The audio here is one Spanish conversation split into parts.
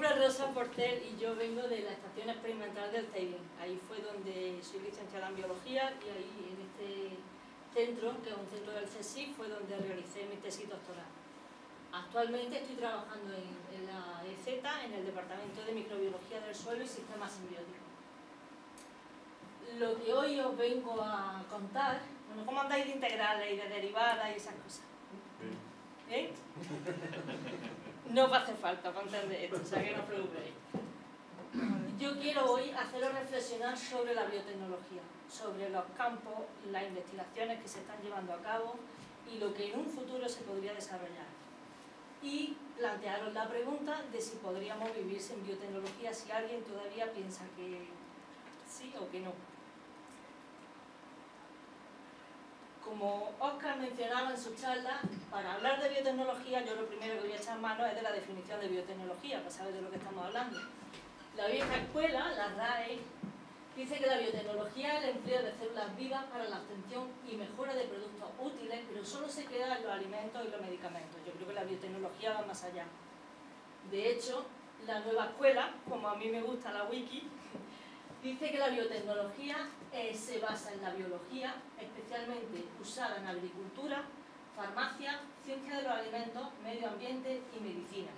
nombre es Rosa Porter y yo vengo de la Estación Experimental del Teide. Ahí fue donde soy licenciada en Biología y ahí en este centro, que es un centro del CSIC, fue donde realicé mi tesis doctoral. Actualmente estoy trabajando en la EZ, en el Departamento de Microbiología del Suelo y Sistemas Simbióticos. Lo que hoy os vengo a contar, bueno, ¿cómo andáis de integrales y de derivadas y esas cosas? ¿Bien? No va a hacer falta para entender esto, o sea que no os preocupéis. Yo quiero hoy haceros reflexionar sobre la biotecnología, sobre los campos, las investigaciones que se están llevando a cabo y lo que en un futuro se podría desarrollar. Y plantearos la pregunta de si podríamos vivir sin biotecnología, si alguien todavía piensa que sí o que no. Como Óscar mencionaba en su charla, para hablar de biotecnología yo lo primero que voy a echar mano es de la definición de biotecnología, para saber de lo que estamos hablando. La vieja escuela, la RAE, dice que la biotecnología es el empleo de células vivas para la obtención y mejora de productos útiles, pero solo se queda en los alimentos y los medicamentos. Yo creo que la biotecnología va más allá. De hecho, la nueva escuela, como a mí me gusta la wiki, dice que la biotecnología se basa en la biología, especialmente usada en agricultura, farmacia, ciencia de los alimentos, medio ambiente y medicina.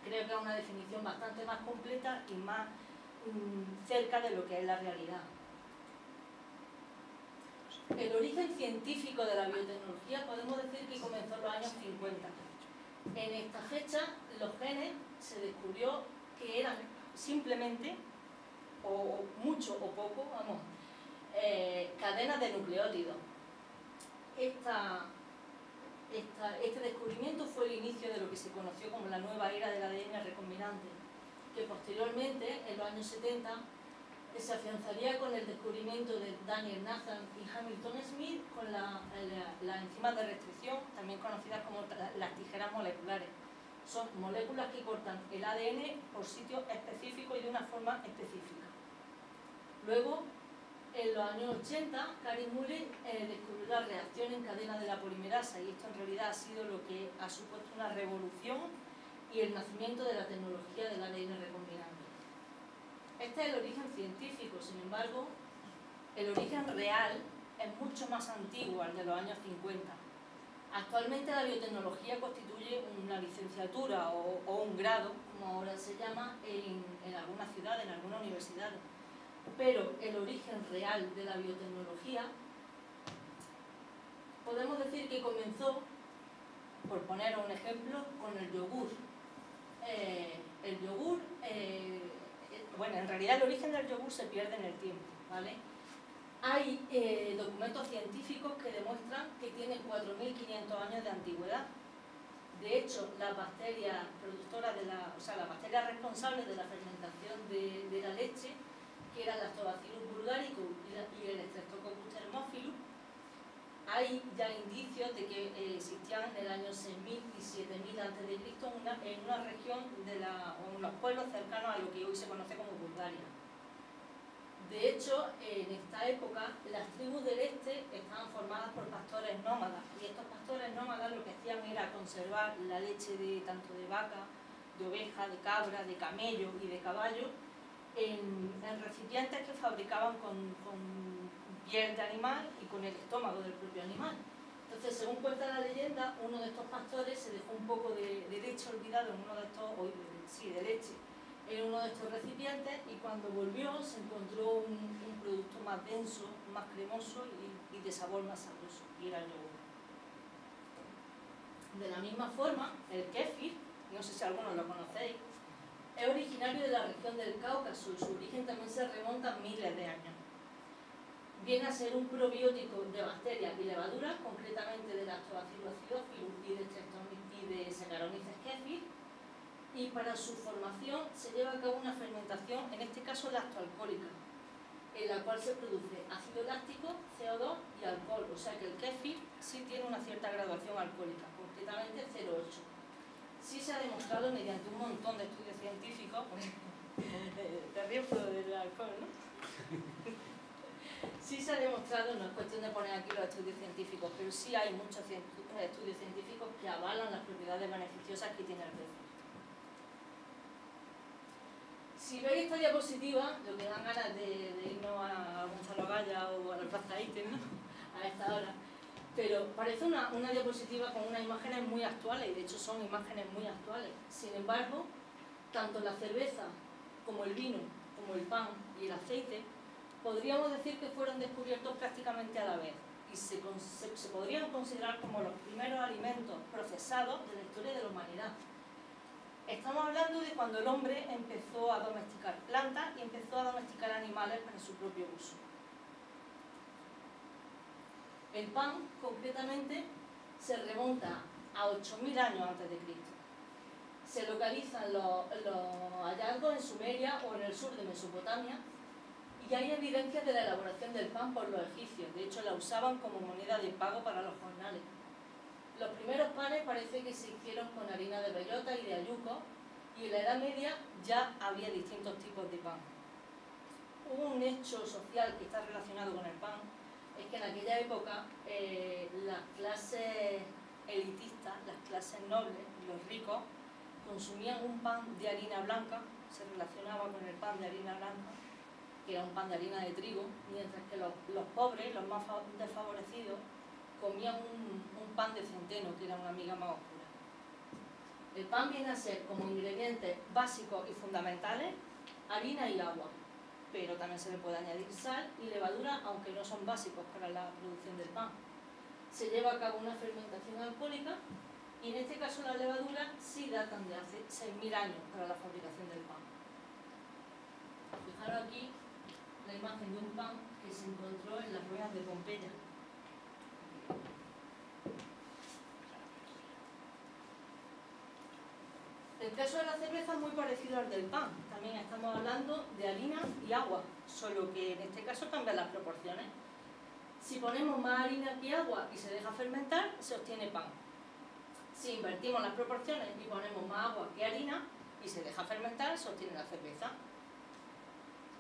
Creo que es una definición bastante más completa y más cerca de lo que es la realidad. El origen científico de la biotecnología podemos decir que comenzó en los años 50. En esta fecha los genes se descubrió que eran simplemente, o mucho o poco, vamos, cadenas de nucleótidos. Este descubrimiento fue el inicio de lo que se conoció como la nueva era del ADN recombinante, que posteriormente, en los años 70, se afianzaría con el descubrimiento de Daniel Nathan y Hamilton Smith con las enzimas de restricción, también conocidas como las tijeras moleculares. Son moléculas que cortan el ADN por sitios específicos y de una forma específica. Luego, en los años 80, Kary Mullis descubrió la reacción en cadena de la polimerasa y esto en realidad ha sido lo que ha supuesto una revolución y el nacimiento de la tecnología del ADN recombinante. Este es el origen científico, sin embargo, el origen real es mucho más antiguo al de los años 50. Actualmente la biotecnología constituye una licenciatura o un grado, como ahora se llama, en algunas ciudades, en algunas universidades. Pero el origen real de la biotecnología podemos decir que comenzó, por poner un ejemplo, con el yogur. Bueno, en realidad el origen del yogur se pierde en el tiempo, ¿vale? Hay documentos científicos que demuestran que tiene 4.500 años de antigüedad. De hecho, las bacterias productoras las bacterias responsables de la fermentación de la leche, que eran Lactobacillus bulgaricus y el Streptococcus thermophilus, hay ya indicios de que existían en el año 6.000 y 7.000 a.C. en una región o en los pueblos cercanos a lo que hoy se conoce como Bulgaria. De hecho, en esta época, las tribus del este estaban formadas por pastores nómadas y estos pastores nómadas lo que hacían era conservar la leche tanto de vaca, de oveja, de cabra, de camello y de caballo en recipientes que fabricaban con piel de animal y con el estómago del propio animal. Entonces, según cuenta la leyenda, uno de estos pastores se dejó un poco de leche olvidado en uno de estos recipientes y cuando volvió se encontró un producto más denso, más cremoso y de sabor más sabroso, y era el yogur. De la misma forma, el kéfir, no sé si algunos lo conocéis, es originario de la región del Cáucaso y su origen también se remonta a miles de años. Viene a ser un probiótico de bacterias y levaduras, concretamente de Lactobacillus acidophilus y de Saccharomyces kéfir, y para su formación se lleva a cabo una fermentación, en este caso lactoalcohólica, en la cual se produce ácido láctico, CO2 y alcohol, o sea que el kéfir sí tiene una cierta graduación alcohólica, concretamente 0,8. Sí se ha demostrado mediante un montón de estudios científicos, te ríes por del alcohol, ¿no? Sí se ha demostrado, no es cuestión de poner aquí los estudios científicos, pero sí hay muchos estudios científicos que avalan las propiedades beneficiosas que tiene el kéfir. Si veis esta diapositiva, lo que dan ganas de irnos a Gonzalo Gaya o a la Plaza Iten, ¿no? A esta hora. Pero parece una diapositiva con unas imágenes muy actuales, y de hecho son imágenes muy actuales. Sin embargo, tanto la cerveza como el vino, como el pan y el aceite, podríamos decir que fueron descubiertos prácticamente a la vez y se podrían considerar como los primeros alimentos procesados de la historia de la humanidad. Estamos hablando de cuando el hombre empezó a domesticar plantas y empezó a domesticar animales para su propio uso. El pan, concretamente, se remonta a 8.000 años antes de Cristo. Se localizan los hallazgos en Sumeria o en el sur de Mesopotamia, y hay evidencias de la elaboración del pan por los egipcios. De hecho, la usaban como moneda de pago para los jornales. Los primeros panes parece que se hicieron con harina de bellota y de ayuco, y en la Edad Media ya había distintos tipos de pan. Un hecho social que está relacionado con el pan es que en aquella época las clases elitistas, las clases nobles, los ricos, consumían un pan de harina blanca, se relacionaba con el pan de harina blanca, que era un pan de harina de trigo, mientras que los pobres, los más desfavorecidos, comían un pan de centeno, que era una miga más oscura. El pan viene a ser como ingredientes básicos y fundamentales harina y agua, pero también se le puede añadir sal y levadura, aunque no son básicos para la producción del pan. Se lleva a cabo una fermentación alcohólica y en este caso las levaduras sí datan de hace 6.000 años para la fabricación del pan. Fijaros aquí la imagen de un pan que se encontró en las ruinas de Pompeya. El caso de la cerveza es muy parecido al del pan. También estamos hablando de harina y agua, solo que en este caso cambian las proporciones. Si ponemos más harina que agua y se deja fermentar, se obtiene pan. Si invertimos las proporciones y ponemos más agua que harina y se deja fermentar, se obtiene la cerveza.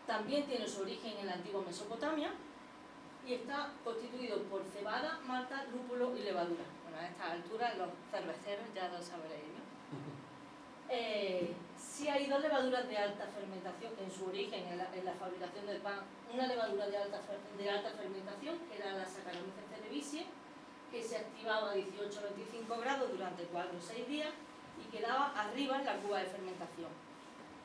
También tiene su origen en la antigua Mesopotamia y está constituido por cebada, malta, lúpulo y levadura. Bueno, a estas alturas los cerveceros ya lo sabréis, ¿no? Sí hay dos levaduras de alta fermentación en su origen, en la fabricación del pan. Una levadura de alta fermentación, que era la Saccharomyces cerevisiae, que se activaba a 18-25 grados durante 4 o 6 días y quedaba arriba en la cuba de fermentación.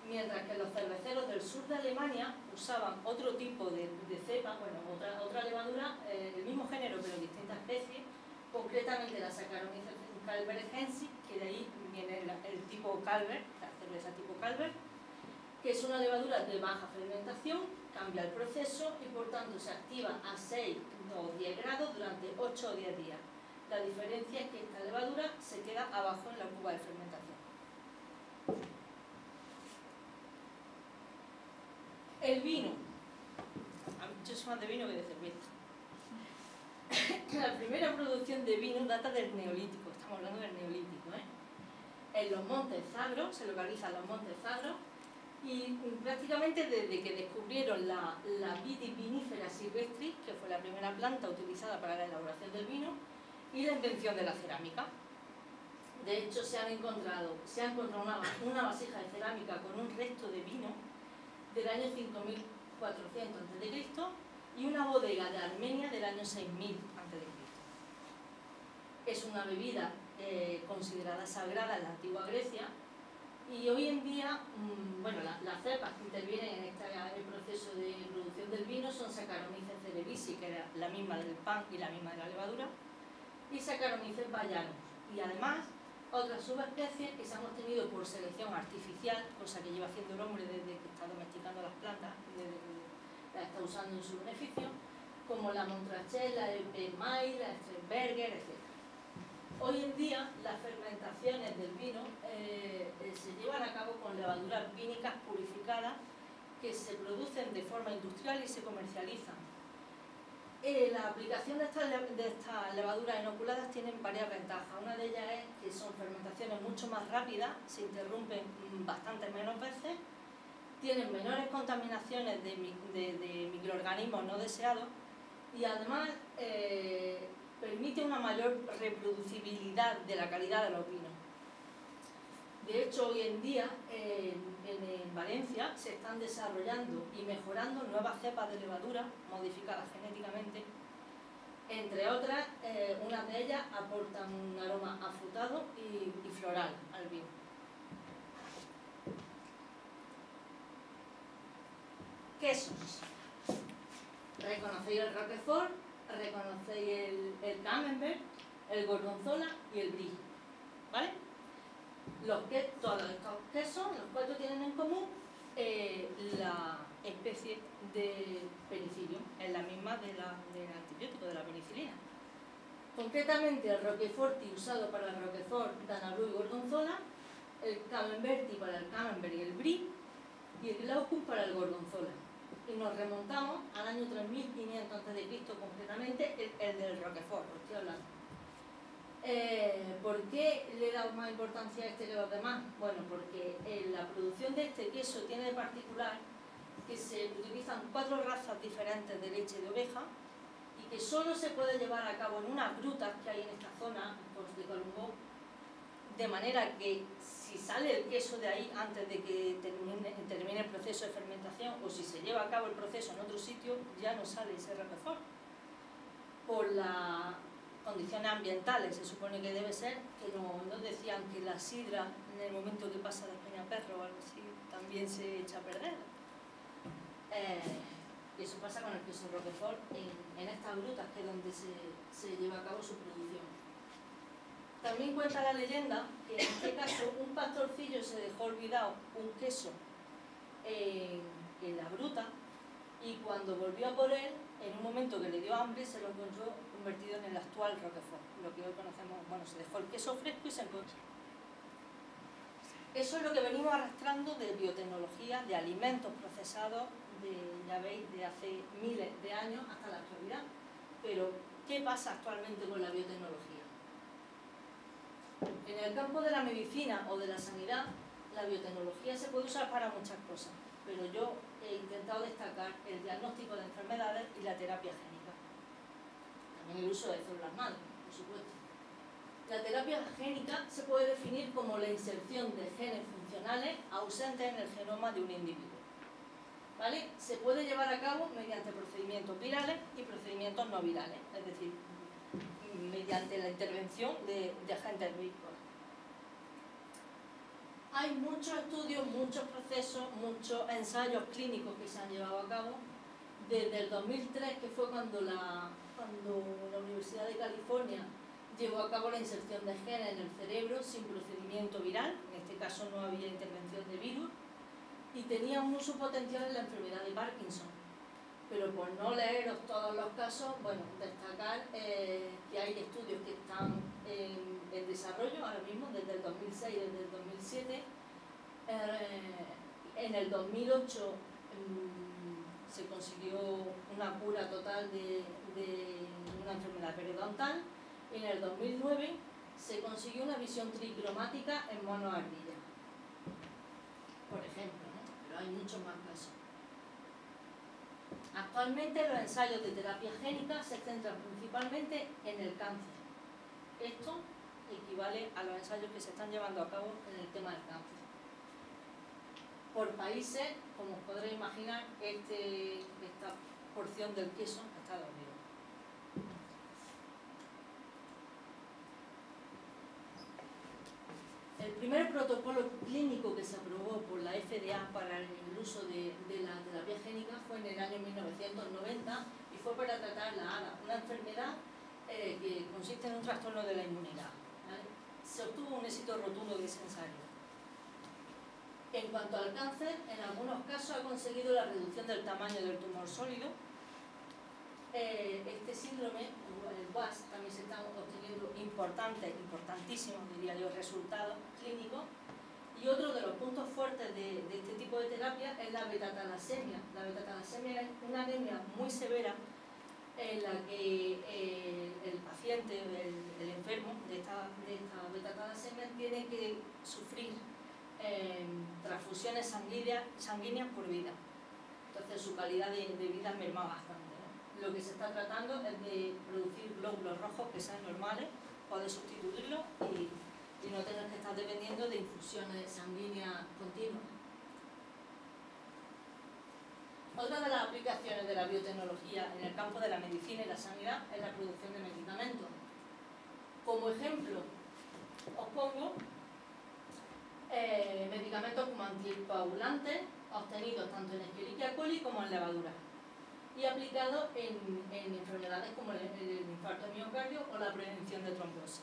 Mientras que los cerveceros del sur de Alemania usaban otro tipo de cepa, bueno, otra levadura, el mismo género pero distintas especies, concretamente la Saccharomyces calvert-ensis, que de ahí viene el tipo Calvert, la cerveza tipo Calvert, que es una levadura de baja fermentación, cambia el proceso y por tanto se activa a 6 o 10 grados durante 8 o 10 días. La diferencia es que esta levadura se queda abajo en la cuba de fermentación. El vino. Yo soy más de vino que de cerveza. La primera producción de vino data del Neolítico, estamos hablando del Neolítico, en los montes Zagros, se localizan los montes Zagros, y prácticamente desde que descubrieron la Vitis vinifera silvestris, que fue la primera planta utilizada para la elaboración del vino, y la invención de la cerámica. De hecho, se ha encontrado una vasija de cerámica con un resto de vino del año 5400 a.C. y una bodega de Armenia del año 6000 a.C. Es una bebida considerada sagrada en la antigua Grecia y hoy en día, bueno, las cepas que intervienen en el proceso de producción del vino son Saccharomyces cerevisiae, que era la misma del pan y la misma de la levadura, y Saccharomyces bayanus, y además otras subespecies que se han obtenido por selección artificial, cosa que lleva haciendo el hombre desde que está domesticando las plantas, desde que las está usando en su beneficio, como la Montrachet, la Maille, la Strasberger, etc. Hoy en día las fermentaciones del vino se llevan a cabo con levaduras vínicas purificadas que se producen de forma industrial y se comercializan. La aplicación de estas levaduras inoculadas tienen varias ventajas. Una de ellas es que son fermentaciones mucho más rápidas, se interrumpen bastante menos veces, tienen menores contaminaciones de microorganismos no deseados y además permite una mayor reproducibilidad de la calidad de los vinos. De hecho, hoy en día en Valencia se están desarrollando y mejorando nuevas cepas de levadura modificadas genéticamente. Entre otras, unas de ellas aportan un aroma afrutado y floral al vino. Quesos. Reconocéis el Roquefort, reconocéis el Camembert, el Gorgonzola y el Brie, ¿vale? Todos estos quesos, los cuatro tienen en común la especie de penicillium, es la misma del antibiótico, de la penicilina. Concretamente el Roqueforti usado para el Roquefort, Danablu y Gorgonzola, el Camemberti para el Camembert y el Brie, y el Glaucus para el Gorgonzola. Y nos remontamos al año 3500 a.C., concretamente el del Roquefort, os estoy hablando. ¿Por qué le he dado más importancia a este que a los demás? Bueno, porque la producción de este queso tiene de particular que se utilizan 4 razas diferentes de leche de oveja y que solo se puede llevar a cabo en unas grutas que hay en esta zona, pues, de Colombo, de manera que si sale el queso de ahí antes de que termine el proceso de fermentación, o si se lleva a cabo el proceso en otro sitio, ya no sale ese Roquefort. Por las condiciones ambientales, se supone que debe ser, que nos decían que la sidra, en el momento que pasa de Peñaperro o algo así, también se echa a perder. Y eso pasa con el queso Roquefort en estas grutas, que es donde se lleva a cabo su producción. También cuenta la leyenda que en este caso un pastorcillo se dejó olvidado un queso en la gruta, y cuando volvió a por él, en un momento que le dio hambre, se lo encontró convertido en el actual Roquefort, lo que hoy conocemos. Bueno, se dejó el queso fresco y se encontró. Eso es lo que venimos arrastrando de biotecnología, de alimentos procesados, ya veis, de hace miles de años hasta la actualidad. Pero, ¿qué pasa actualmente con la biotecnología? En el campo de la medicina o de la sanidad, la biotecnología se puede usar para muchas cosas, pero yo he intentado destacar el diagnóstico de enfermedades y la terapia génica. También el uso de células madre, por supuesto. La terapia génica se puede definir como la inserción de genes funcionales ausentes en el genoma de un individuo. ¿Vale? Se puede llevar a cabo mediante procedimientos virales y procedimientos no virales, es decir, mediante la intervención de agentes vehiculares. Hay muchos estudios, muchos procesos, muchos ensayos clínicos que se han llevado a cabo desde el 2003, que fue cuando la Universidad de California llevó a cabo la inserción de genes en el cerebro sin procedimiento viral. En este caso no había intervención de virus y tenía un uso potencial en la enfermedad de Parkinson. Pero por no leeros todos los casos, bueno, destacar que hay estudios que están en desarrollo ahora mismo, desde el 2006, desde el 2007. En el 2008 se consiguió una cura total de una enfermedad periodontal. En el 2009 se consiguió una visión tricromática en monos ardilla, por ejemplo, ¿no? Pero hay muchos más casos. Actualmente los ensayos de terapia génica se centran principalmente en el cáncer. Esto equivale a los ensayos que se están llevando a cabo en el tema del cáncer. Por países, como os podréis imaginar, esta porción del queso está dormido. El primer protocolo clínico que se aprobó por la FDA para el uso de la terapia génica fue en el año 1990 y fue para tratar la ADA, una enfermedad que consiste en un trastorno de la inmunidad, ¿vale? Se obtuvo un éxito rotundo de ese ensayo. En cuanto al cáncer, en algunos casos ha conseguido la reducción del tamaño del tumor sólido. Este síndrome, el WAS, también se están obteniendo importantísimos, diría yo, resultados clínicos. Y otro de los puntos fuertes de este tipo de terapia es la betatalasemia. La betatalasemia es una anemia muy severa en la que el paciente, el enfermo de esta betatalasemia tiene que sufrir transfusiones sanguíneas por vida. Entonces su calidad de vida merma bastante, ¿no? Lo que se está tratando es de producir glóbulos rojos que sean normales, poder sustituirlos y y no tengas que estar dependiendo de infusiones sanguíneas continuas. Otra de las aplicaciones de la biotecnología en el campo de la medicina y la sanidad es la producción de medicamentos. Como ejemplo, os pongo medicamentos como anticoagulantes obtenidos tanto en Escherichia coli como en levaduras y aplicados en enfermedades como el infarto de miocardio o la prevención de trombosis.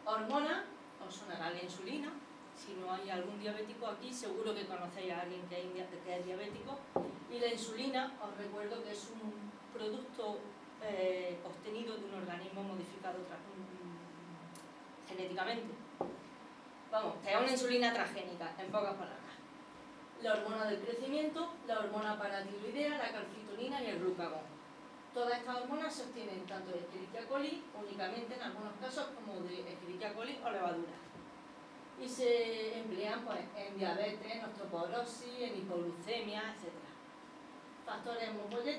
Hormonas, os sonará la insulina. Si no hay algún diabético aquí, seguro que conocéis a alguien que es diabético. Y la insulina, os recuerdo que es un producto obtenido de un organismo modificado genéticamente. Vamos, que es una insulina transgénica, en pocas palabras. La hormona del crecimiento, la hormona paratiroidea, la calcitonina y el glucagón. Todas estas hormonas se obtienen tanto de Escherichia coli, únicamente en algunos casos, como de Escherichia coli o levadura. Y se emplean pues, en diabetes, en osteoporosis, en hipoglucemia, etc. Factores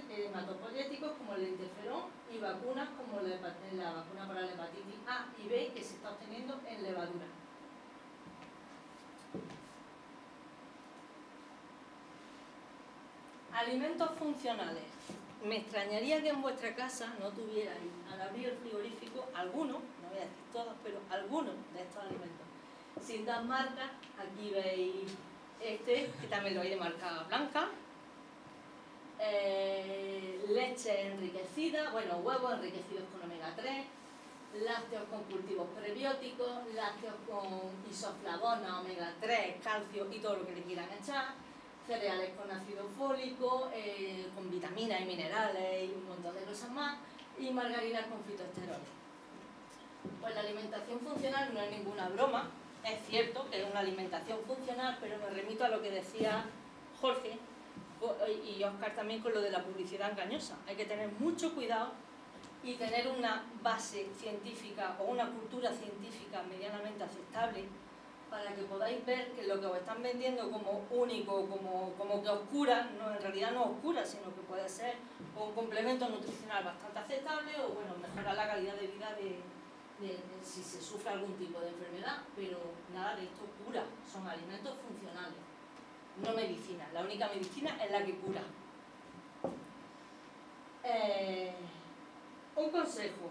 hematopoyéticos como el interferón y vacunas como la vacuna para la hepatitis A y B que se está obteniendo en levadura. Alimentos funcionales. Me extrañaría que en vuestra casa no tuvierais al abrir el frigorífico algunos, no voy a decir todos, pero algunos de estos alimentos. Sin dar marcas, aquí veis este, que también lo hay de marca blanca. Leche enriquecida, bueno, huevos enriquecidos con omega 3, lácteos con cultivos prebióticos, lácteos con isoflavona, omega 3, calcio y todo lo que le quieran echar, cereales con ácido fólico, con vitaminas y minerales y un montón de cosas más, y margarinas con fitoesteroles. Pues la alimentación funcional no es ninguna broma. Es cierto que es una alimentación funcional, pero me remito a lo que decía Jorge y Óscar también con lo de la publicidad engañosa. Hay que tener mucho cuidado y tener una base científica o una cultura científica medianamente aceptable para que podáis ver que lo que os están vendiendo como único, como que os cura, no, en realidad no os cura, sino que puede ser un complemento nutricional bastante aceptable o bueno, mejorar la calidad de vida de si se sufre algún tipo de enfermedad, pero nada de esto cura, son alimentos funcionales, no medicina. La única medicina es la que cura. Un consejo,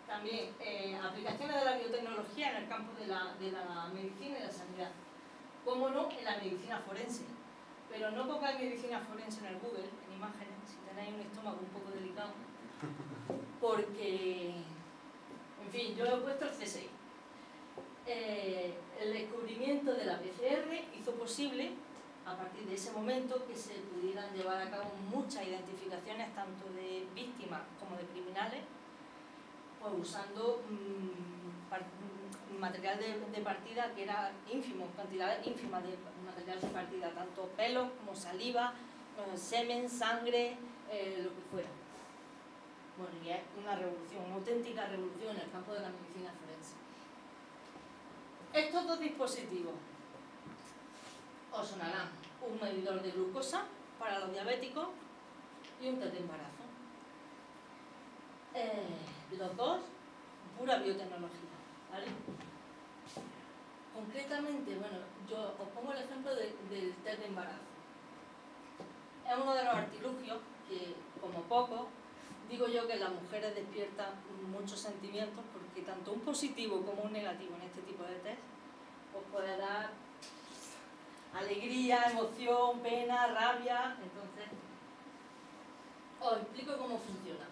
también, aplicaciones de la biotecnología en el campo de la medicina y la sanidad. Cómo no, en la medicina forense. Pero no pongáis medicina forense en el Google, en imágenes, si tenéis un estómago un poco delicado, porque... En fin, yo he puesto el C6. El descubrimiento de la PCR hizo posible, a partir de ese momento, que se pudieran llevar a cabo muchas identificaciones, tanto de víctimas como de criminales, pues usando material de partida que era ínfimo, cantidades ínfimas de material de partida, tanto pelos como saliva, semen, sangre, lo que fuera. Bueno, y es una revolución, una auténtica revolución en el campo de la medicina forense. Estos dos dispositivos os sonarán: un medidor de glucosa para los diabéticos y un test de embarazo. Los dos, pura biotecnología, ¿vale? Concretamente, bueno, yo os pongo el ejemplo del test de embarazo. Es uno de los artilugios que, como poco, digo yo que las mujeres despiertan muchos sentimientos, porque tanto un positivo como un negativo en este tipo de test os puede dar alegría, emoción, pena, rabia. Entonces, os explico cómo funciona.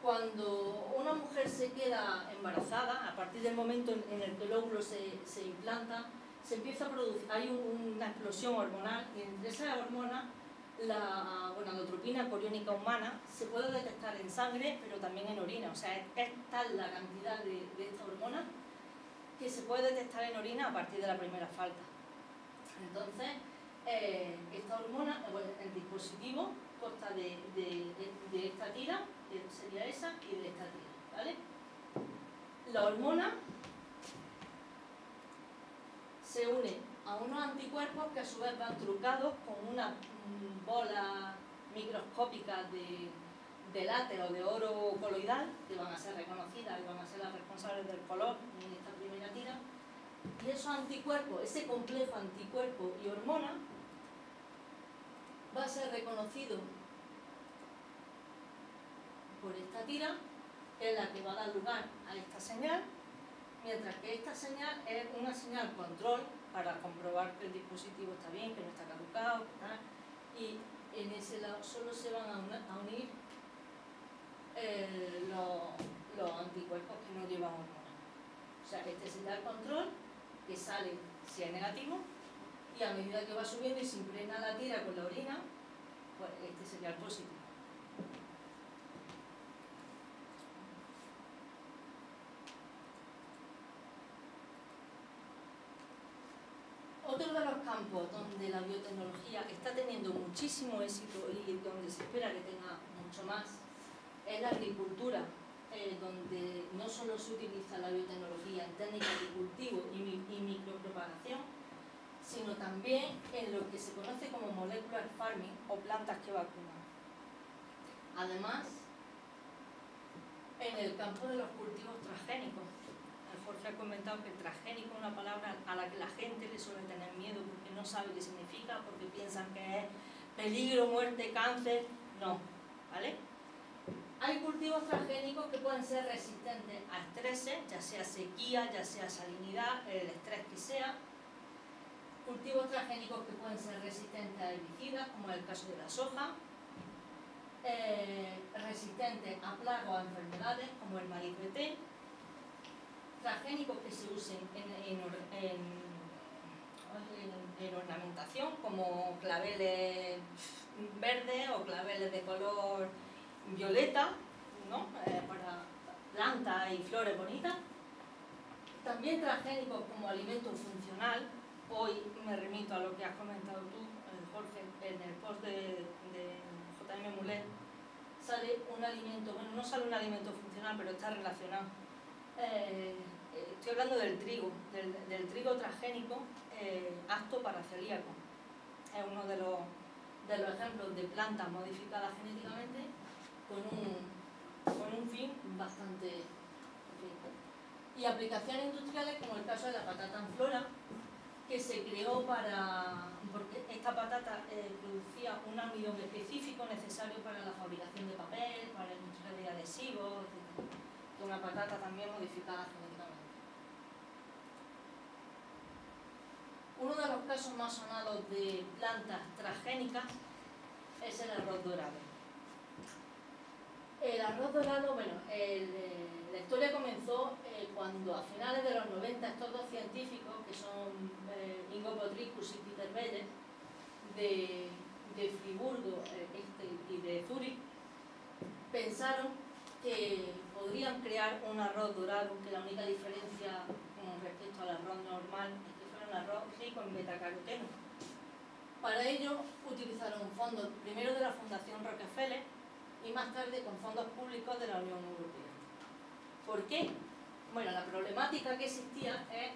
Cuando una mujer se queda embarazada, a partir del momento en el que el óvulo se implanta, se empieza a producir, hay una explosión hormonal, y entre esas hormonas, la gonadotropina coriónica humana se puede detectar en sangre, pero también en orina. O sea, es tal la cantidad de esta hormona que se puede detectar en orina a partir de la primera falta. Entonces, esta hormona, bueno, el dispositivo consta de esta tira, que sería esa, y de esta tira, ¿vale? La hormona se une a unos anticuerpos que a su vez van trucados con una bola microscópica de látex o de oro coloidal, que van a ser reconocidas y van a ser las responsables del color en esta primera Y esos anticuerpos, ese complejo anticuerpo y hormona, va a ser reconocido por esta tira, que es la que va a dar lugar a esta señal, mientras que esta señal es una señal control para comprobar que el dispositivo está bien, que no está caducado, y en ese lado solo se van a unir los anticuerpos que no llevan hormona. O sea, este sería el control, que sale si es negativo, y a medida que va subiendo y se impregna la tira con la orina, pues este sería el positivo. Otro de los campos donde la biotecnología está teniendo muchísimo éxito y donde se espera que tenga mucho más es la agricultura, donde no solo se utiliza la biotecnología en técnicas de cultivo y micropropagación, sino también en lo que se conoce como molecular farming o plantas que vacunan. Además, en el campo de los cultivos transgénicos. Jorge ha comentado que el transgénico es una palabra a la que la gente le suele tener miedo porque no sabe qué significa, porque piensan que es peligro, muerte, cáncer. No, ¿vale? Hay cultivos transgénicos que pueden ser resistentes a estreses, ya sea sequía, ya sea salinidad, el estrés que sea. Cultivos transgénicos que pueden ser resistentes a herbicidas, como es el caso de la soja. Resistentes a plagas o a enfermedades, como el maíz BT. Transgénicos que se usen en ornamentación, como claveles verdes o claveles de color violeta, ¿no? Para plantas y flores bonitas. También transgénicos como alimento funcional. Hoy me remito a lo que has comentado tú, Jorge, en el post de J.M. Muller sale un alimento, bueno, no sale un alimento funcional, pero está relacionado. Estoy hablando del trigo transgénico apto para celíacos. Es uno de los ejemplos de plantas modificadas genéticamente con un fin bastante rico. Y aplicaciones industriales como el caso de la patata en flora, que se creó porque esta patata producía un almidón específico necesario para la fabricación de papel, para la industria de adhesivos, etc. Una patata también modificada genéticamente. Uno de los casos más sonados de plantas transgénicas es el arroz dorado. El arroz dorado, bueno, la historia comenzó cuando a finales de los 90 estos dos científicos, que son Ingo Potricus y Peter Beyer, de Friburgo y de Zúrich, pensaron que podrían crear un arroz dorado, que la única diferencia con respecto al arroz normal es que fuera un arroz rico en betacaroteno. Para ello utilizaron fondos primero de la Fundación Rockefeller y más tarde con fondos públicos de la Unión Europea. ¿Por qué? Bueno, la problemática que existía es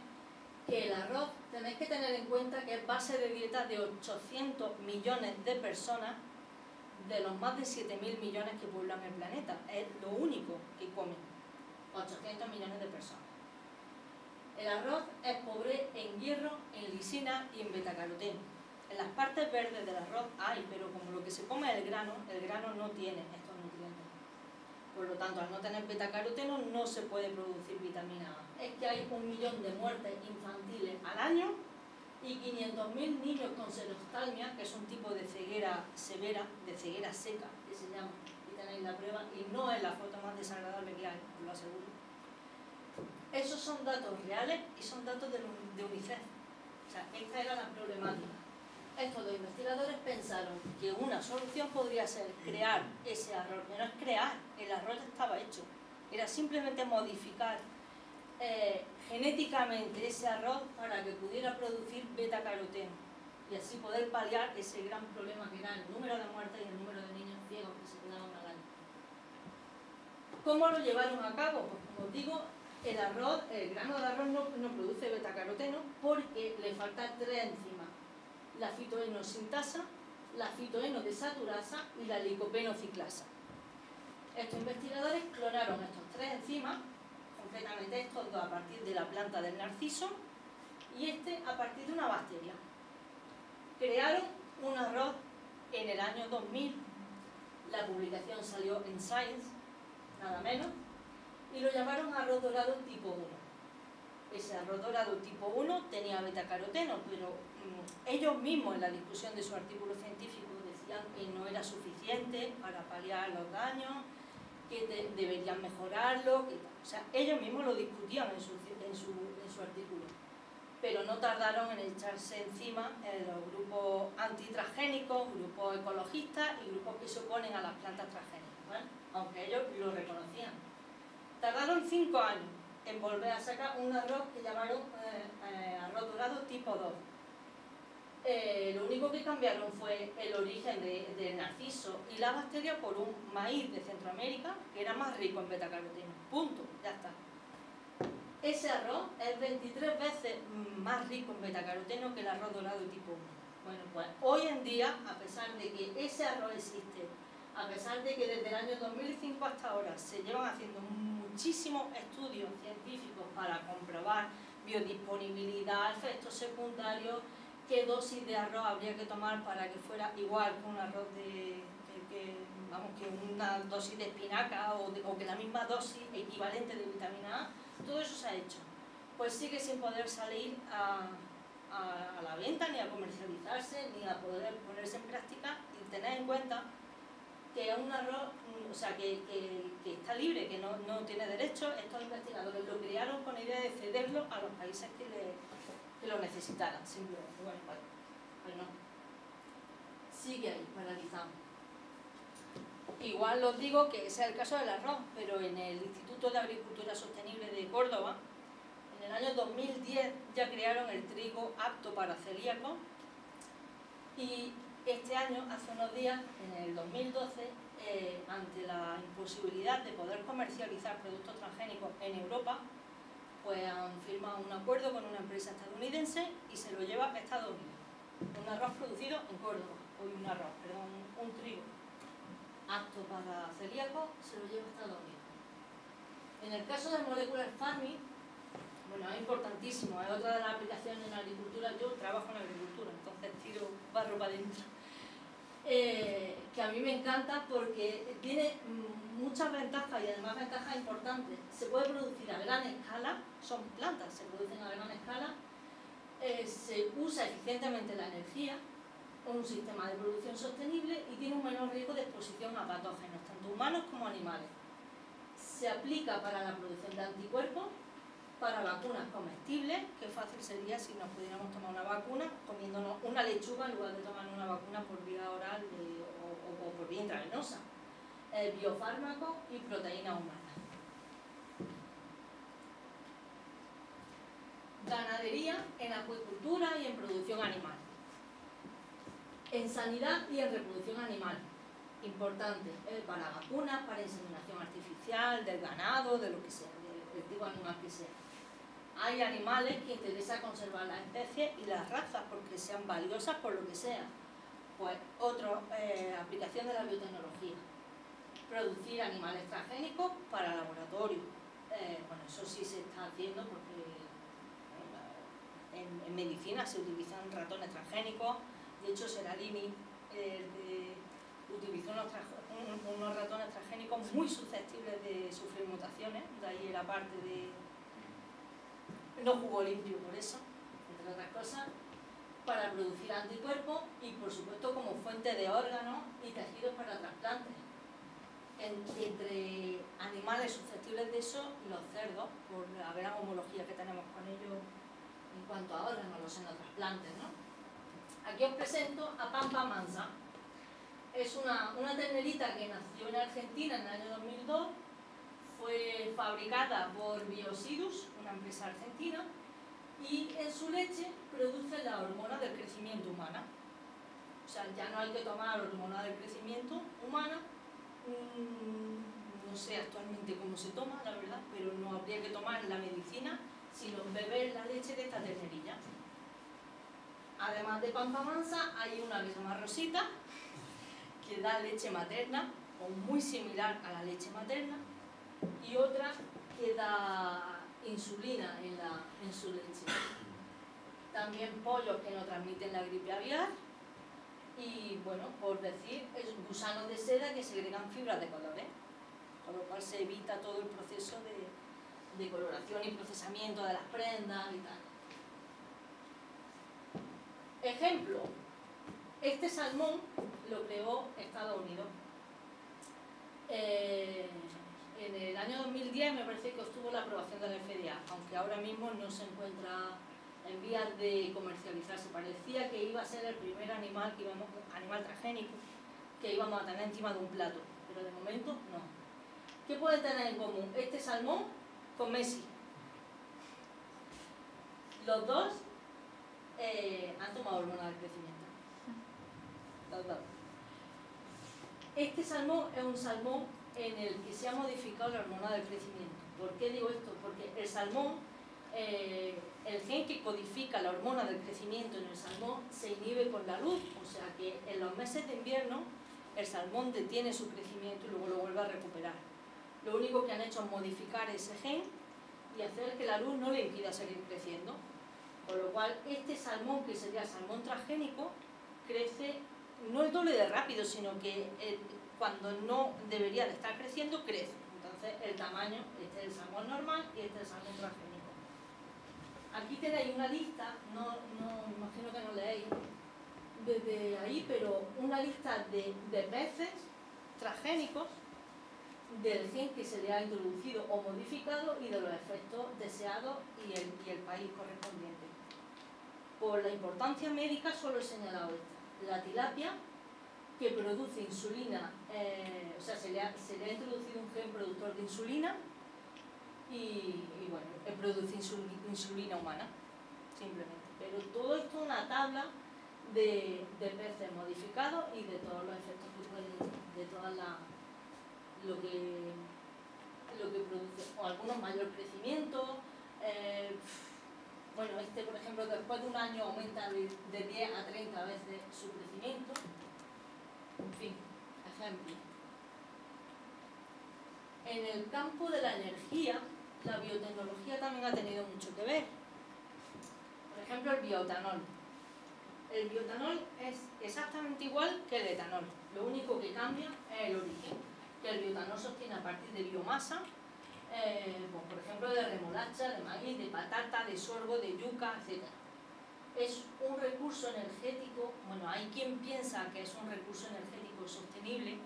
que el arroz, tenéis que tener en cuenta que es base de dieta de 800 millones de personas de los más de 7.000 millones que pueblan el planeta. Es lo único que comen 800 millones de personas. El arroz es pobre en hierro, en lisina y en betacaroteno. En las partes verdes del arroz hay, pero como lo que se come es el grano no tiene estos nutrientes. Por lo tanto, al no tener betacaroteno no se puede producir vitamina A. Es que hay 1 millón de muertes infantiles al año y 500.000 niños con xeroftalmia, que es un tipo de ceguera severa, de ceguera seca, que se llama, y tenéis la prueba, y no es la foto más desagradable que hay, os lo aseguro. Esos son datos reales y son datos de UNICEF. O sea, esta era la problemática. Estos dos investigadores pensaron que una solución podría ser crear ese arroz, que no es crear, el arroz estaba hecho, era simplemente modificar genéticamente ese arroz para que pudiera producir betacaroteno y así poder paliar ese gran problema que era el número de muertes y el número de niños ciegos que se quedaban al año. ¿Cómo lo llevaron a cabo? Pues como os digo, el grano de arroz no produce betacaroteno porque le faltan 3 enzimas: la fitoenosintasa, la fitoenodesaturasa y la licopenociclasa. Estos investigadores clonaron estos 3 enzimas, concretamente estos dos a partir de la planta del narciso, y este a partir de una bacteria. Crearon un arroz en el año 2000, la publicación salió en Science, nada menos, y lo llamaron arroz dorado tipo 1. Ese arroz dorado tipo 1 tenía betacaroteno, pero ellos mismos en la discusión de su artículo científico decían que no era suficiente para paliar los daños, que deberían mejorarlo, que, o sea, ellos mismos lo discutían en su artículo, pero no tardaron en echarse encima los grupos antitransgénicos, grupos ecologistas y grupos que se oponen a las plantas transgénicas, ¿vale? Aunque ellos lo reconocían. Tardaron 5 años en volver a sacar un arroz que llamaron arroz dorado tipo 2. Lo único que cambiaron fue el origen del narciso y la bacteria por un maíz de Centroamérica que era más rico en betacaroteno. Punto, ya está. Ese arroz es 23 veces más rico en betacaroteno que el arroz dorado tipo 1. Bueno, pues hoy en día, a pesar de que ese arroz existe, a pesar de que desde el año 2005 hasta ahora se llevan haciendo muchísimos estudios científicos para comprobar biodisponibilidad, efectos secundarios, qué dosis de arroz habría que tomar para que fuera igual que un arroz que una dosis de espinaca o que la misma dosis equivalente de vitamina A, todo eso se ha hecho. Pues sigue sin poder salir a la venta, ni a comercializarse, ni a poder ponerse en práctica y tener en cuenta que es un arroz, o sea, que está libre, que no tiene derecho. Estos investigadores lo crearon con la idea de cederlo a los países que lo necesitaran, simplemente. Bueno, pues no. Sigue ahí, paralizado. Igual os digo que ese es el caso del arroz, pero en el Instituto de Agricultura Sostenible de Córdoba, en el año 2010 ya crearon el trigo apto para celíacos, y este año, hace unos días, en el 2012, ante la imposibilidad de poder comercializar productos transgénicos en Europa, pues han firmado un acuerdo con una empresa estadounidense y se lo lleva a Estados Unidos. Un arroz producido en Córdoba, un trigo apto para celíacos se lo lleva a Estados Unidos. En el caso del molecular farming, bueno, es importantísimo, es otra de las aplicaciones en la agricultura. Yo trabajo en la agricultura, entonces tiro barro para adentro. Que a mí me encanta porque tiene muchas ventajas y además ventajas importantes. Se puede producir a gran escala, son plantas, se producen a gran escala, se usa eficientemente la energía, un sistema de producción sostenible y tiene un menor riesgo de exposición a patógenos, tanto humanos como animales. Se aplica para la producción de anticuerpos, para vacunas comestibles. Qué fácil sería si nos pudiéramos tomar una vacuna comiéndonos una lechuga en lugar de tomar una vacuna por vía oral o por vía intravenosa. Biofármacos y proteínas humanas. Ganadería en acuicultura y en producción animal. En sanidad y en reproducción animal. Importante, para vacunas, para inseminación artificial, del ganado, de lo que sea, del tipo animal que sea. Hay animales que interesa conservar las especies y las razas porque sean valiosas por lo que sea. Pues otra aplicación de la biotecnología. Producir animales transgénicos para laboratorio. Bueno, eso sí se está haciendo porque en medicina se utilizan ratones transgénicos. De hecho, Seralini utilizó unos ratones transgénicos muy susceptibles de sufrir mutaciones, de ahí la parte de... No jugó limpio por eso, entre otras cosas, para producir anticuerpos y, por supuesto, como fuente de órganos y tejidos para trasplantes. Entre animales susceptibles de eso, los cerdos, por la gran homología que tenemos con ellos en cuanto a órganos, los xenotrasplantes, ¿no? Aquí os presento a Pampa Mansa. Es una ternerita que nació en Argentina en el año 2002, fue fabricada por Biocidus, una empresa argentina, y en su leche produce la hormona del crecimiento humana. O sea, ya no hay que tomar hormona del crecimiento humana, no sé actualmente cómo se toma, la verdad, pero no habría que tomar la medicina, sino beber la leche de esta ternerilla. Además de Pampa Mansa, hay una que se llama Rosita, que da leche materna, o muy similar a la leche materna, y otra que da insulina en su leche. también pollos que no transmiten la gripe aviar y, bueno, por decir, gusanos de seda que segregan fibras de colores, con lo cual se evita todo el proceso de coloración y procesamiento de las prendas y tal. Ejemplo, este salmón lo creó Estados Unidos. En el año 2010 me parece que obtuvo la aprobación de la FDA, aunque ahora mismo no se encuentra en vías de comercializarse. Parecía que iba a ser el primer animal transgénico que íbamos a tener encima de un plato, pero de momento no. ¿Qué puede tener en común este salmón con Messi? Los dos han tomado hormonas del crecimiento. Los dos. Este salmón es un salmón en el que se ha modificado la hormona del crecimiento. ¿Por qué digo esto? Porque el salmón, el gen que codifica la hormona del crecimiento en el salmón se inhibe con la luz, o sea que en los meses de invierno el salmón detiene su crecimiento y luego lo vuelve a recuperar. Lo único que han hecho es modificar ese gen y hacer que la luz no le impida seguir creciendo. Con lo cual este salmón, que sería el salmón transgénico, crece no el doble de rápido, sino que cuando no debería de estar creciendo, crece. Entonces el tamaño, este es el salmón normal y este es el salmón transgénico. Aquí tenéis una lista, no imagino que no leéis desde ahí, pero una lista de peces transgénicos, del gen que se le ha introducido o modificado y de los efectos deseados y el país correspondiente. Por la importancia médica solo he señalado esta. La tilapia, que produce insulina, o sea, se le ha introducido un gen productor de insulina y bueno, produce insulina humana, simplemente. Pero todo esto es una tabla de peces modificados y de todos los efectos que pueden, de toda lo que produce, o algunos mayor crecimiento. Bueno, este por ejemplo, después de un año aumenta de 10 a 30 veces su crecimiento. En fin, ejemplo. En el campo de la energía, la biotecnología también ha tenido mucho que ver. Por ejemplo, el bioetanol. El bioetanol es exactamente igual que el etanol. Lo único que cambia es el origen. Que el bioetanol se obtiene a partir de biomasa, pues, por ejemplo, de remolacha, de maíz, de patata, de sorgo, de yuca, etc. Es un recurso energético, bueno, hay quien piensa que es un recurso energético sostenible,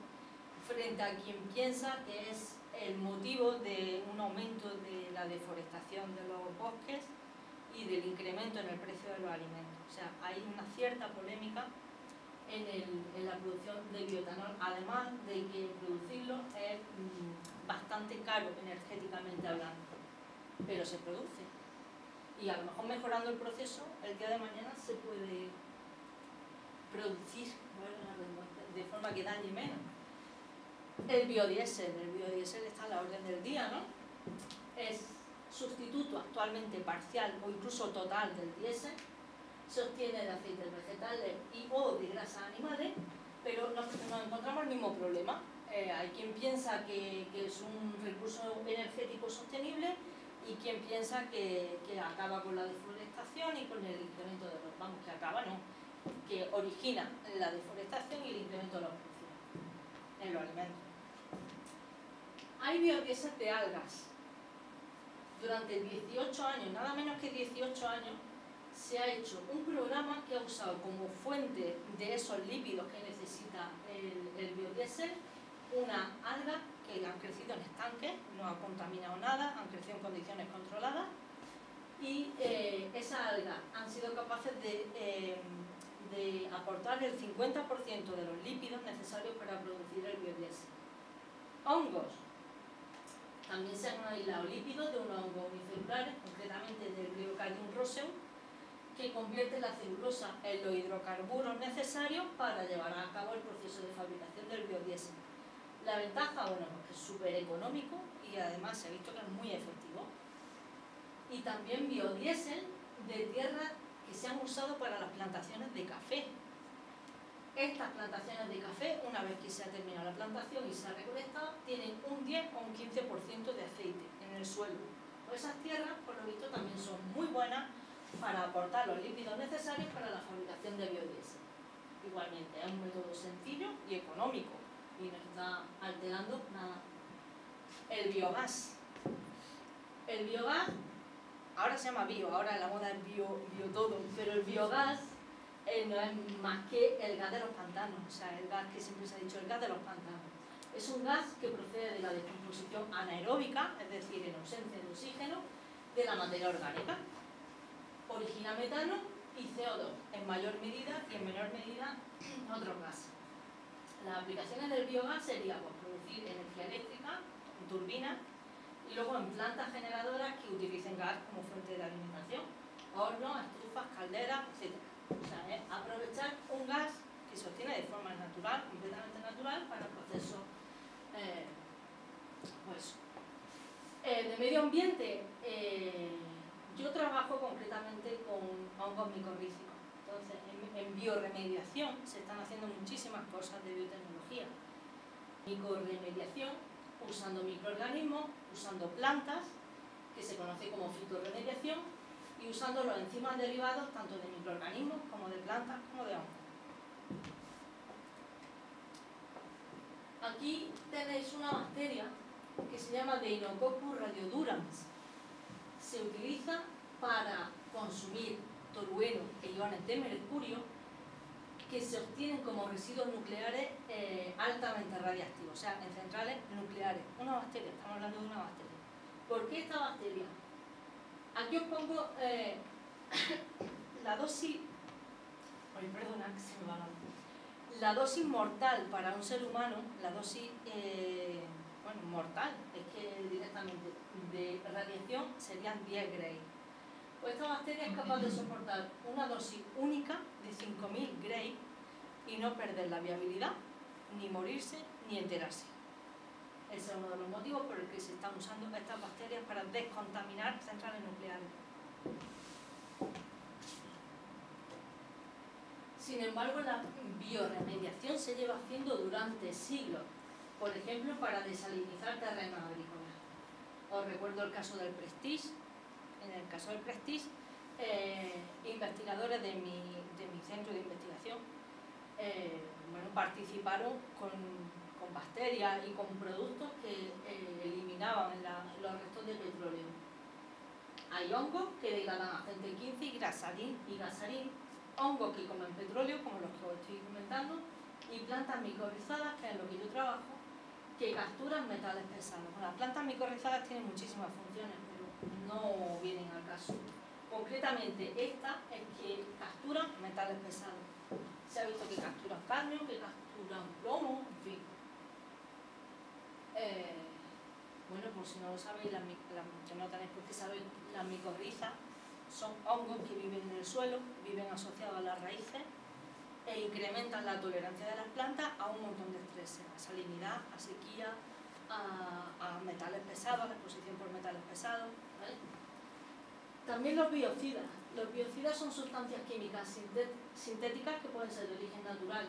frente a quien piensa que es el motivo de un aumento de la deforestación de los bosques y del incremento en el precio de los alimentos. O sea, hay una cierta polémica en la producción de bioetanol, además de que producirlo es bastante caro energéticamente hablando, pero se produce. Y a lo mejor mejorando el proceso, el día de mañana se puede producir, de forma que dañe menos. El biodiesel está a la orden del día, ¿no? Es sustituto actualmente parcial o incluso total del diésel. Se obtiene de aceites vegetales o de grasas animales, pero nos encontramos el mismo problema. Hay quien piensa que es un recurso energético sostenible y quien piensa que acaba con la deforestación y con el incremento de los... Vamos, que acaba, no, que origina la deforestación y el incremento de los precios en los alimentos. Hay biodiesel de algas. Durante 18 años, nada menos que 18 años, se ha hecho un programa que ha usado como fuente de esos lípidos que necesita el biodiesel una alga que han crecido en estanques, no ha contaminado nada, han crecido en condiciones controladas y esas algas han sido capaces de aportar el 50% de los lípidos necesarios para producir el biodiesel. Hongos. También se han aislado lípidos de unos hongos unicelulares, concretamente del Gliocardium roseum, que convierte la celulosa en los hidrocarburos necesarios para llevar a cabo el proceso de fabricación del biodiesel. La ventaja, bueno, pues que es súper económico y además se ha visto que es muy efectivo. Y también biodiesel de tierra que se han usado para las plantaciones de café. Estas plantaciones de café, una vez que se ha terminado la plantación y se ha recolectado, tienen un 10 o un 15% de aceite en el suelo. Pues esas tierras, por lo visto, también son muy buenas para aportar los lípidos necesarios para la fabricación de biodiesel. Igualmente, es un método sencillo y económico y no está alterando nada. El biogás. El biogás, ahora se llama bio, ahora la moda es bio todo, pero el biogás no es más que el gas de los pantanos, o sea, el gas que siempre se ha dicho, el gas de los pantanos. Es un gas que procede de la descomposición anaeróbica, es decir, en ausencia de oxígeno, de la materia orgánica. Origina metano y CO2, en mayor medida y en menor medida otros gases. Las aplicaciones del biogás serían pues, producir energía eléctrica en turbinas y luego en plantas generadoras que utilicen gas como fuente de alimentación, hornos, estufas, calderas, etc. O sea, es aprovechar un gas que se obtiene de forma natural, completamente natural, para el proceso pues, de medio ambiente. Yo trabajo concretamente con hongos micorrízicos. Entonces, en bioremediación se están haciendo muchísimas cosas de biotecnología. Micorremediación, usando microorganismos, usando plantas, que se conoce como fitorremediación, y usando los enzimas derivados tanto de microorganismos como de plantas como de hongos. Aquí tenéis una bacteria que se llama Deinococcus radiodurans. Se utiliza para consumir tolueno e iones de mercurio que se obtienen como residuos nucleares altamente radiactivos, o sea, en centrales nucleares. Una bacteria, estamos hablando de una bacteria. ¿Por qué esta bacteria? Aquí os pongo la dosis, perdona que se me va la dosis mortal para un ser humano, la dosis mortal, es que directamente de radiación serían 10 Gray. Pues esta bacteria es capaz de soportar una dosis única de 5000 Gray y no perder la viabilidad, ni morirse, ni enterarse. Ese es uno de los motivos por el que se están usando estas bacterias para descontaminar centrales nucleares. Sin embargo, la bioremediación se lleva haciendo durante siglos, por ejemplo, para desalinizar terrenos agrícolas. Os recuerdo el caso del Prestige. En el caso del Prestige, investigadores de mi centro de investigación participaron con bacterias y con productos que eliminaban los restos de petróleo. Hay hongos que degradan aceite 15 y gasarín, hongos que comen petróleo, como los que os estoy comentando, y plantas micorrizadas, que es en lo que yo trabajo, que capturan metales pesados. Bueno, las plantas micorrizadas tienen muchísimas funciones, pero no vienen al caso. Concretamente, esta es que capturan metales pesados. Se ha visto que capturan cadmio, que capturan plomo, en fin. Bueno, por si no lo sabéis, que no tenéis por qué saber, las micorrizas son hongos que viven en el suelo, viven asociados a las raíces e incrementan la tolerancia de las plantas a un montón de estreses, a salinidad, a sequía, a metales pesados, a la exposición por metales pesados, ¿vale? También los biocidas. Los biocidas son sustancias químicas sintéticas que pueden ser de origen natural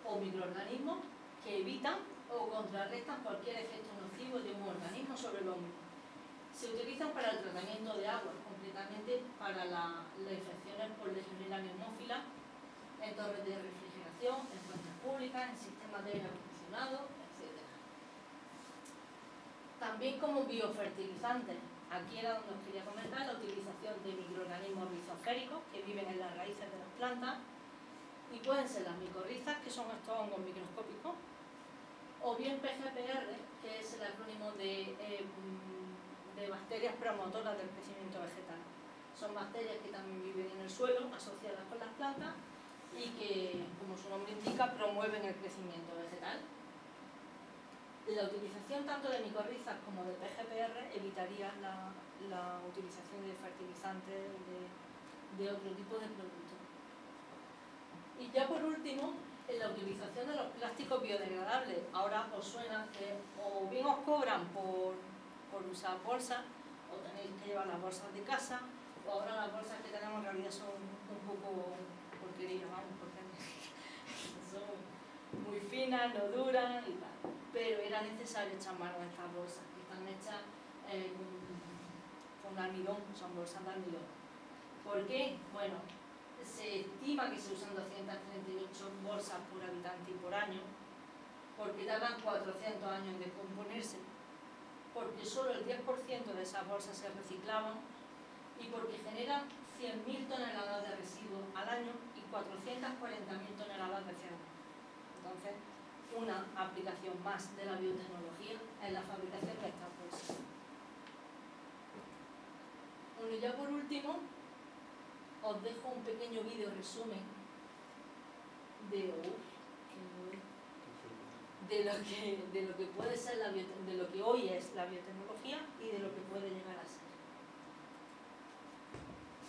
o microorganismos que evitan o contrarrestan cualquier efecto nocivo de un organismo sobre el hombre. Se utilizan para el tratamiento de aguas, concretamente para las infecciones por Legionella pneumófila, en torres de refrigeración, en fuentes públicas, en sistemas de aire acondicionado, etc. También como biofertilizantes. Aquí era donde os quería comentar la utilización de microorganismos rizosféricos que viven en las raíces de las plantas y pueden ser las micorrizas, que son estos hongos microscópicos, o bien PGPR, que es el acrónimo de bacterias promotoras del crecimiento vegetal. Son bacterias que también viven en el suelo, asociadas con las plantas, y que, como su nombre indica, promueven el crecimiento vegetal. La utilización tanto de micorrizas como de PGPR evitaría la utilización de fertilizantes, de otro tipo de productos. Y ya por último, en la utilización de los plásticos biodegradables. Ahora os suena que o bien os cobran por usar bolsas, o tenéis que llevar las bolsas de casa, o ahora las bolsas que tenemos en realidad son un poco porquerías, vamos, porque son muy finas, no duran y tal. Pero era necesario echar mano a estas bolsas, que están hechas con almidón, son bolsas de almidón. ¿Por qué? Bueno, se estima que se usan 238 bolsas por habitante y por año, porque tardan 400 años en descomponerse, porque solo el 10% de esas bolsas se reciclaban y porque generan 100.000 toneladas de residuos al año y 440.000 toneladas de CO2. Entonces, una aplicación más de la biotecnología en la fabricación de estas bolsas. Bueno, y ya por último, os dejo un pequeño vídeo resumen de lo que puede ser de lo que hoy es la biotecnología y de lo que puede llegar a ser.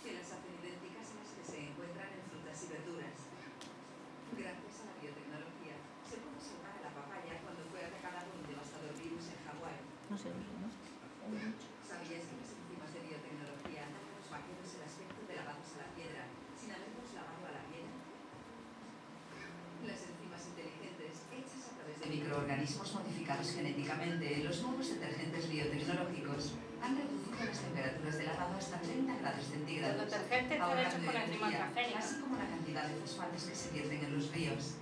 Que las hacen idénticas a las que se encuentran en frutas y verduras. Gracias a la biotecnología, se pudo salvar a la papaya cuando fue atacada por un devastador virus en Hawái. No sé, ¿no? ¿Sabías que las enzimas de biotecnología dan a los vaqueros el aspecto de lavados a la piedra, sin haberlos lavado a la piel? Las enzimas inteligentes, hechas a través de microorganismos modificados genéticamente, los nuevos detergentes biotecnológicos han reducido las temperaturas de lavado hasta 30 grados centígrados, Los detergentes están hechos con enzimas transgénicas, así como la cantidad de fosfatos que se vierten en los ríos.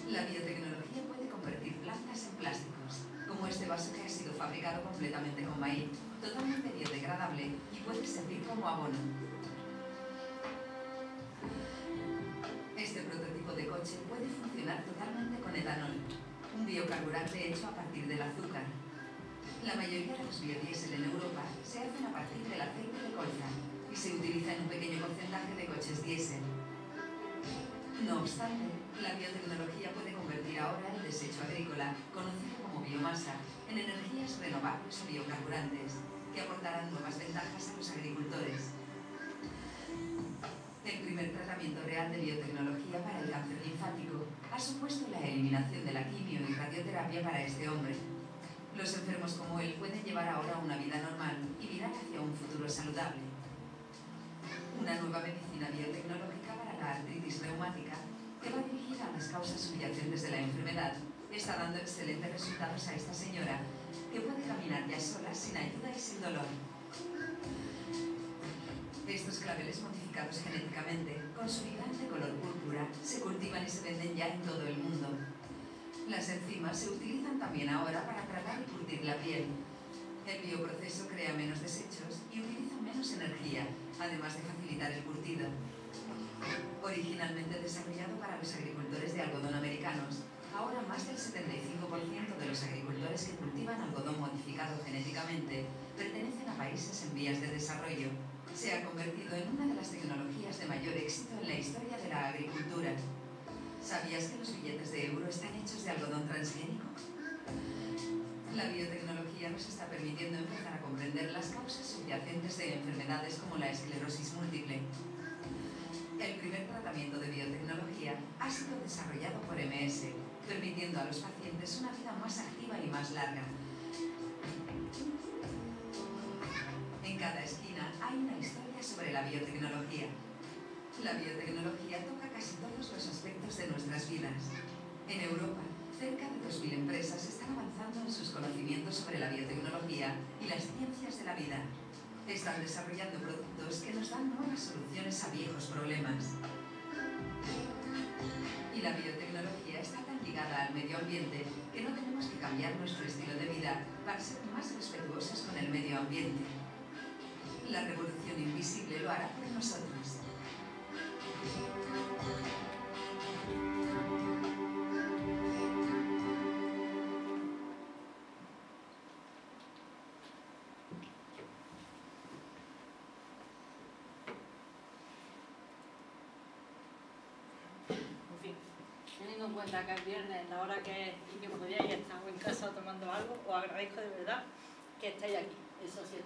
La biotecnología puede convertir plantas en plásticos, como este vaso que ha sido fabricado completamente con maíz, totalmente biodegradable y puede servir como abono. Este prototipo de coche puede funcionar totalmente con etanol, un biocarburante hecho a partir del azúcar. La mayoría de los biodiesel en Europa se hacen a partir del aceite de colza y se utiliza en un pequeño porcentaje de coches diésel. No obstante, la biotecnología puede convertir ahora el desecho agrícola, conocido como biomasa, en energías renovables o biocarburantes, que aportarán nuevas ventajas a los agricultores. El primer tratamiento real de biotecnología para el cáncer linfático ha supuesto la eliminación de la quimio y radioterapia para este hombre. Los enfermos como él pueden llevar ahora una vida normal y mirar hacia un futuro saludable. Una nueva medicina biotecnológica para la artritis reumática, que va dirigida a las causas subyacentes de la enfermedad, está dando excelentes resultados a esta señora, que puede caminar ya sola, sin ayuda y sin dolor. Estos claveles modificados genéticamente, con su de color púrpura, se cultivan y se venden ya en todo el mundo. Las enzimas se utilizan también ahora para tratar y curtir la piel. El bioproceso crea menos desechos y utiliza menos energía, además de facilitar el curtido. Originalmente desarrollado para los agricultores de algodón americanos, ahora más del 75% de los agricultores que cultivan algodón modificado genéticamente pertenecen a países en vías de desarrollo. Se ha convertido en una de las tecnologías de mayor éxito en la historia de la agricultura. ¿Sabías que los billetes de euro están hechos de algodón transgénico? La biotecnología nos está permitiendo empezar a comprender las causas subyacentes de enfermedades como la esclerosis múltiple. El primer tratamiento de biotecnología ha sido desarrollado por MS, permitiendo a los pacientes una vida más activa y más larga. En cada esquina hay una historia sobre la biotecnología. La biotecnología toca casi todos los aspectos de nuestras vidas. En Europa, cerca de 2.000 empresas están avanzando en sus conocimientos sobre la biotecnología y las ciencias de la vida. Están desarrollando productos que nos dan nuevas soluciones a viejos problemas. Y la biotecnología está tan ligada al medio ambiente que no tenemos que cambiar nuestro estilo de vida para ser más respetuosos con el medio ambiente. La revolución invisible lo hará por nosotros. En fin, teniendo en cuenta que es viernes, la hora que es y que podíais estar en casa tomando algo, os agradezco de verdad que estéis aquí, esos 7.